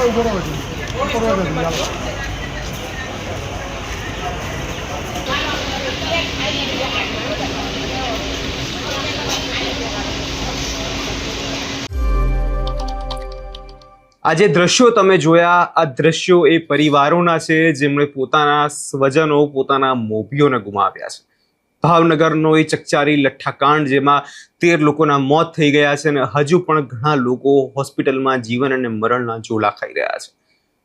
આજે દ્રશ્યો તમે જોયા, આ દ્રશ્યો એ પરિવારોના છે જેમણે પોતાના સ્વજનો, પોતાના મોભીઓને ગુમાવ્યા છે. ભાવનગરનો એ ચકચારી લઠ્ઠાકાંડ જેમાં 13 લોકોના મોત થઈ ગયા છે અને હજુ પણ ઘણા લોકો હોસ્પિટલમાં જીવન અને મરણના ઝોલા ખાઈ રહ્યા છે.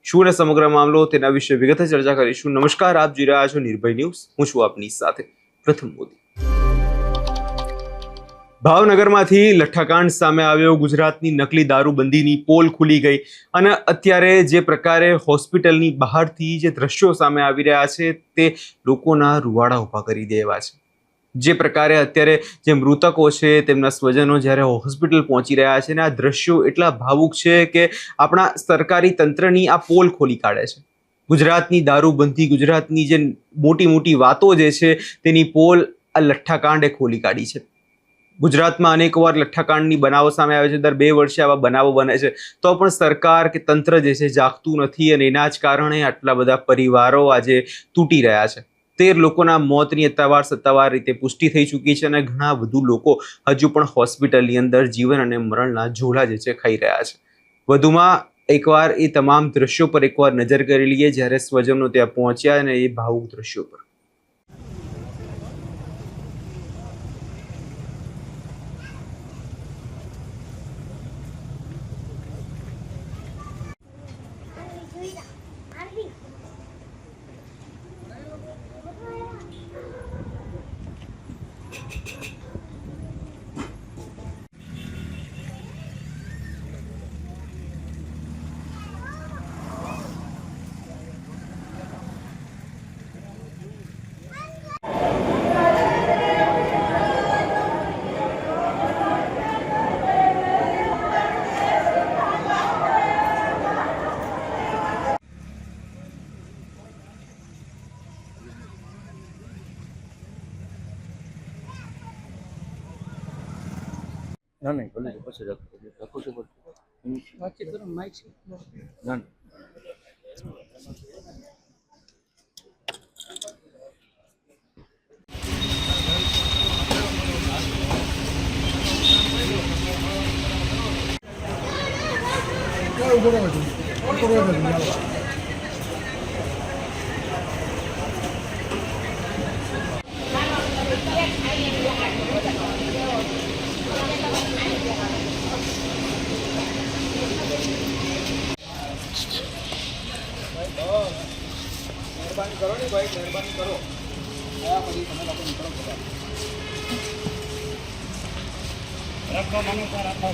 શું ને સમગ્ર મામલો, તેના વિશે વિગતે ચર્ચા કરીશું. નમસ્કાર, આપ જોઈ રહ્યા છો નિર્ભય ન્યૂઝ. હું છું આપની સાથે પ્રથમ મોદી. ભાવનગરમાંથી લઠ્ઠાકાંડ સામે આવ્યો. ગુજરાતની નકલી દારૂબંધીની પોલ ખુલી ગઈ અને અત્યારે જે પ્રકારે હોસ્પિટલની બહારથી જે દ્રશ્યો સામે આવી રહ્યા છે તે લોકોના રૂવાડા ઊભા કરી દે એવા છે. જે પ્રકારે અત્યારે જે મૃતકો છે તેમના સ્વજનો જ્યારે હોસ્પિટલ પહોંચી રહ્યા છે અને આ દ્રશ્યો એટલા ભાવુક છે કે આપણા સરકારી તંત્રની આ પોલ ખોલી કાઢે છે. ગુજરાતની દારૂબંધી, ગુજરાતની જે મોટી મોટી વાતો જે છે તેની પોલ આ લઠ્ઠાકાંડે ખોલી કાઢી છે. ગુજરાતમાં અનેકવાર લઠ્ઠાકાંડની બનાવો સામે આવે છે. દર 2 વર્ષે આવા બનાવો બને છે, તો પણ સરકાર કે તંત્ર જે છે જાગતું નથી અને એના જ કારણે આટલા બધા પરિવારો આજે તૂટી રહ્યા છે. 13 લોકોના મોતની સત્તાવાર રીતે પુષ્ટિ થઈ ચૂકી છે અને ઘણા વધુ લોકો હજુ પણ હોસ્પિટલની અંદર જીવન અને મરણના ઝોલા જે છે ખાઈ રહ્યા છે. વધુમાં એકવાર એ તમામ દ્રશ્યો પર એકવાર નજર કરી લઈએ જ્યારે સ્વજનો ત્યાં પહોંચ્યા અને એ ભાવુક દ્રશ્યો પર. ના નહીં ભલે પછી રાખું છું વાતચીત કરો માઇક છે ના મહેરબાની કરો ને ભાઈ, મહેરબાની કરો. પછી તમે લોકો નીકળો રાખો મને તો રાખો.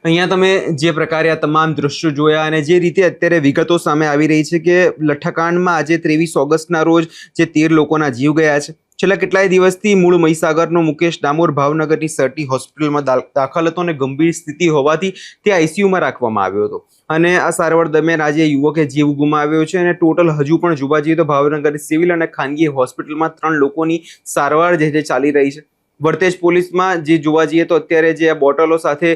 અહીંયા તમે જે પ્રકારે આ તમામ દ્રશ્યો જોયા અને જે રીતે અત્યારે વિગતો સામે આવી રહી છે કે લઠ્ઠાકાંડમાં આજે 23 ઓગસ્ટના રોજ જે 13 લોકોના જીવ ગયા છે. છેલ્લા કેટલાય દિવસથી મૂળ મહીસાગરનો મુકેશ ડામોર ભાવનગરની સરટી હોસ્પિટલમાં દાખલ હતો અને ગંભીર સ્થિતિ હોવાથી તે આઈસીયુમાં રાખવામાં આવ્યો હતો અને આ સારવાર દરમિયાન આજે યુવકે જીવ ગુમાવ્યો છે અને ટોટલ હજુ પણ જોવા જઈએ તો ભાવનગરની સિવિલ અને ખાનગી હોસ્પિટલમાં 3 લોકોની સારવાર જે ચાલી રહી છે. વર્તેજ પોલીસમાં જે જોવા જઈએ તો અત્યારે જે આ બોટલો સાથે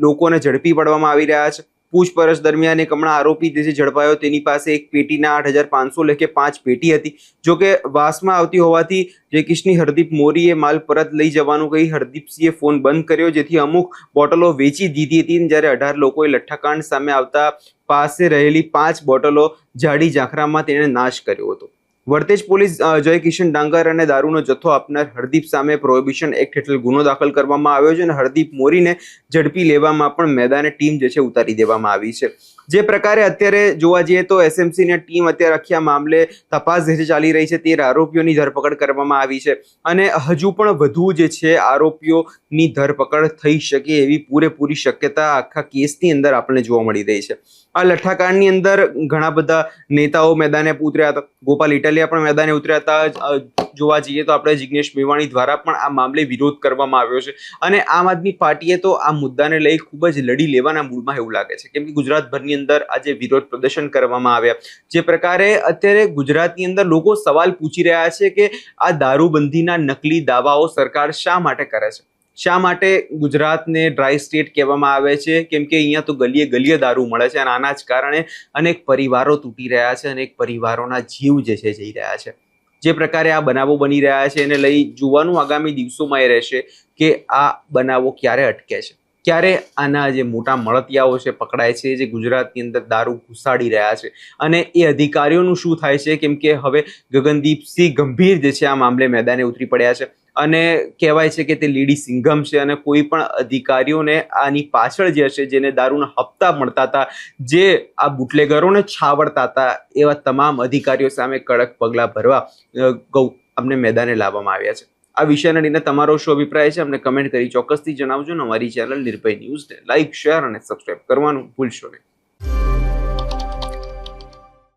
લોકોને ઝડપી પાડવામાં આવી રહ્યા છે. પૂછપરછ દરમિયાન એક હમણાં આરોપી જે ઝડપાયો તેની પાસે એક પેટીના 8,500 લેખે 5 પેટી હતી. જોકે વાસમાં આવતી હોવાથી જે કિશની હરદીપ મોરીએ માલ પરત લઈ જવાનું કહી હરદીપસિંહે ફોન બંધ કર્યો, જેથી અમુક બોટલો વેચી દીધી હતી. જ્યારે 18 લોકોએ લઠ્ઠાકાંડ સામે આવતા પાસે રહેલી 5 બોટલો જાડી ઝાંખરામાં તેણે નાશ કર્યો હતો. વર્તેજ પોલીસ જય કિશન ડાંગર અને દારૂનો જથ્થો આપનાર હરદીપ સામે પ્રોહિબિશન એક્ટ હેઠળ ગુનો દાખલ કરવામાં આવ્યો છે અને હરદીપ મોરીને ઝડપી લેવામાં પણ મેદાને ટીમ જે છે ઉતારી દેવામાં આવી છે. જે પ્રકારે અત્યારે જોવા જઈએ તો એસએમસીની ટીમ અત્યારે આખી આ મામલે તપાસ જે ચાલી રહી છે. 13 આરોપીઓની ધરપકડ કરવામાં આવી છે અને હજુ પણ વધુ જે છે આરોપીઓની ધરપકડ થઈ શકે એવી પૂરેપૂરી શક્યતા આખા કેસની અંદર આપણને જોવા મળી રહી છે. આ લઠ્ઠાકાંડની અંદર ઘણા બધા નેતાઓ મેદાને ઉતર્યા હતા. ગોપાલ ઇટાલિયા પણ મેદાને ઉતર્યા હતા. જોવા જઈએ તો આપણે જિગ્નેશ મેવાણી દ્વારા પણ આ મામલે વિરોધ કરવામાં આવ્યો છે અને આમ આદમી પાર્ટીએ તો આ મુદ્દાને લઈ ખૂબ જ લડી લેવાના મૂડમાં એવું લાગે છે, કેમ કે ગુજરાતભરની અંદર આજે વિરોધ પ્રદર્શન કરવામાં આવ્યા. જે પ્રકારે અત્યારે ગુજરાતની અંદર લોકો સવાલ પૂછી રહ્યા છે કે આ દારૂબંધીના નકલી દાવાઓ સરકાર શા માટે કરે છે, શા માટે ગુજરાતને ડ્રાય સ્ટેટ કહેવામાં આવે છે, કેમ કે અહીંયા તો ગલીએ ગલીએ દારૂ મળે છે અને આના જ કારણે અનેક પરિવારો તૂટી રહ્યા છે, અનેક પરિવારોના જીવ જે છે જઈ રહ્યા છે. જે પ્રકારે આ બનાવો બની રહ્યા છે એને લઈ જોવાનું આગામી દિવસોમાં એ રહેશે કે આ બનાવો ક્યારે અટકે છે, ક્યારે આના જે મોટા મળતિયાઓ છે પકડાય છે, જે ગુજરાતની અંદર દારૂ ઘુસાડી રહ્યા છે, અને એ અધિકારીઓનું શું થાય છે, કેમ કે હવે ગગનદીપસિંહ ગંભીર જે છે આ મામલે મેદાને ઉતરી પડ્યા છે અને કહેવાય છે કે તે લેડી સિંઘમ છે અને કોઈ પણ અધિકારીઓને આની પાછળ જે હશે, જેને દારૂના હપ્તા મળતા હતા, જે આ બુટલેગરોને છાવરતા હતા, એવા તમામ અધિકારીઓ સામે કડક પગલાં ભરવા અમને મેદાને લાવવામાં આવ્યા છે. આ વિષયને લઈને તમારો શું અભિપ્રાય છે અમને કમેન્ટ કરી ચોક્કસથી જણાવજો. અમારી ચેનલ નિર્ભય ન્યૂઝને લાઇક, શેર અને સબસ્ક્રાઇબ કરવાનું ભૂલશો નહીં.